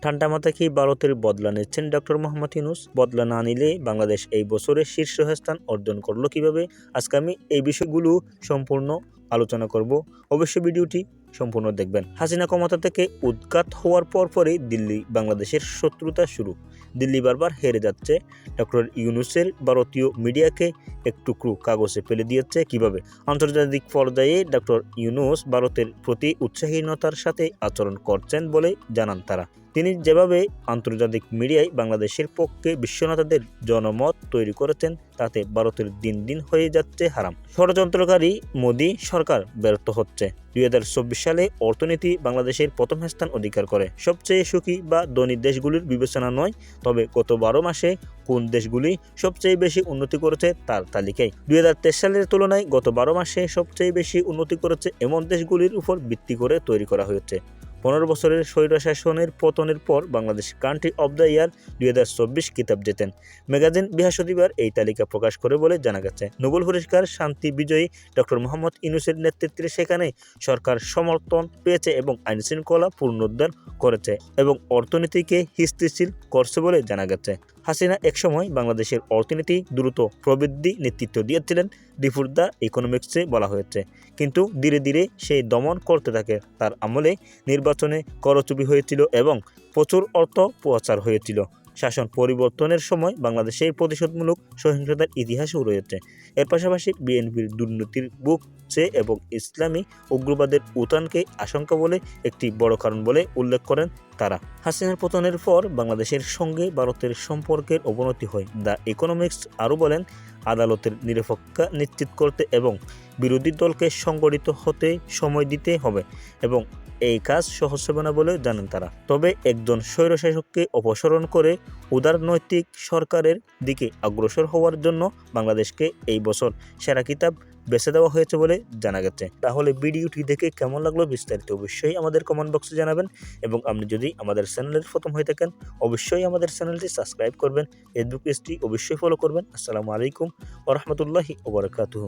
ঠান্ডা মাথায় ভারতের বদলা নিচ্ছেন ডক্টর মোহাম্মদ ইউনূস। বদলা না নিলে বাংলাদেশ এই বছরের শীর্ষ স্থান অর্জন করলো কিভাবে? আজকে আমি এই বিষয়গুলো সম্পূর্ণ আলোচনা করব। অবশ্যই ভিডিওটি সম্পূর্ণ দেখবেন। হাসিনা ক্ষমতা থেকে উৎখাত হওয়ার পরই দিল্লি বাংলাদেশের শত্রুতা শুরু। দিল্লি বারবার হেরে যাচ্ছে। ডক্টর ইউনূসের ভারতীয় মিডিয়াকে এক টুকরো কাগজে ফেলে দিয়েছে কিভাবে? আন্তর্জাতিক পর্যায়ে ডক্টর ইউনূস ভারতের প্রতি উৎসাহীনতার সাথে আচরণ করছেন বলে জানান তারা। তিনি যেভাবে আন্তর্জাতিক মিডিয়ায় বাংলাদেশের পক্ষে বিশ্বনেতাদের জনমত তৈরি করেছেন, তাতে ভারতের দিন দিন হয়ে যাচ্ছে হারাম। ষড়যন্ত্রকারী মোদী সরকার ব্যর্থ হচ্ছে। 2024 সালে অর্থনীতি বাংলাদেশের প্রথম স্থান অধিকার করে। সবচেয়ে সুখী বা ধনী দেশগুলির বিবেচনা নয়, তবে গত 12 মাসে কোন দেশগুলি সবচেয়ে বেশি উন্নতি করেছে তার তালিকায় 2023 সালের তুলনায় গত 12 মাসে সবচেয়ে বেশি উন্নতি করেছে এমন দেশগুলির উপর ভিত্তি করে তৈরি করা হয়েছে। 15 বছরের স্বৈরশাসনের পতনের পর Bangladesh country of the year 2024 খেতাব জেতেন। ম্যাগাজিন বৃহস্পতিবার এই তালিকা প্রকাশ করে বলে জানা গেছে। নোবেল পুরস্কার শান্তি বিজয়ী ডক্টর মোহাম্মদ ইউনূসের নেতৃত্বে সেখানে সরকার সমর্থন পেয়েছে এবং আইনশৃঙ্খলা পুনরুদ্ধার করেছে এবং অর্থনীতিকে স্থিতিশীল করছে বলে জানা গেছে। হাসিনা একসময় বাংলাদেশের অর্থনীতি দ্রুত প্রবৃদ্ধি নেতৃত্ব দিয়েছিলেন, ডিফুর দ্য ইকোনমিক্সে বলা হয়েছে। কিন্তু ধীরে ধীরে সেই দমন করতে থাকে। তার আমলে নির্বাচনে করচুপি হয়েছিল এবং প্রচুর অর্থ পাচার হয়েছিল। শাসন পরিবর্তনের সময় বাংলাদেশের প্রতিশোধমূলক সহিংসতার ইতিহাসও রয়েছে। এর পাশাপাশি বিএনপির দুর্নীতির বুক চেয়ে এবং ইসলামী উগ্রবাদের উত্থানকে আশঙ্কা বলে একটি বড় কারণ বলে উল্লেখ করেন তারা। হাসিনার পতনের পর বাংলাদেশের সঙ্গে ভারতের সম্পর্কের অবনতি হয়। দ্য ইকোনমিক্স আরও বলেন, আদালতের নিরপেক্ষতা নিশ্চিত করতে এবং বিরোধী দলকে সংগঠিত হতে সময় দিতে হবে এবং এই কাজ সহজ হবে না বলে জানেন তারা। তবে একজন স্বৈরশাসককে অপসারণ করে উদারনৈতিক সরকারের দিকে অগ্রসর হওয়ার জন্য বাংলাদেশকে এই বছর সেরা কিতাব বেছে দেওয়া হয়েছে বলে জানা গেছে। তাহলে ভিডিওটি দেখে কেমন লাগলো বিস্তারিত অবশ্যই আমাদের কমেন্ট বক্সে জানাবেন এবং আপনি যদি আমাদের চ্যানেলের প্রথম হয়ে থাকেন অবশ্যই আমাদের চ্যানেলটি সাবস্ক্রাইব করবেন, ফেসবুক পেজটি অবশ্যই ফলো করবেন। আসসালামু আলাইকুম ওয়া রাহমাতুল্লাহি ওয়া বারাকাতুহু।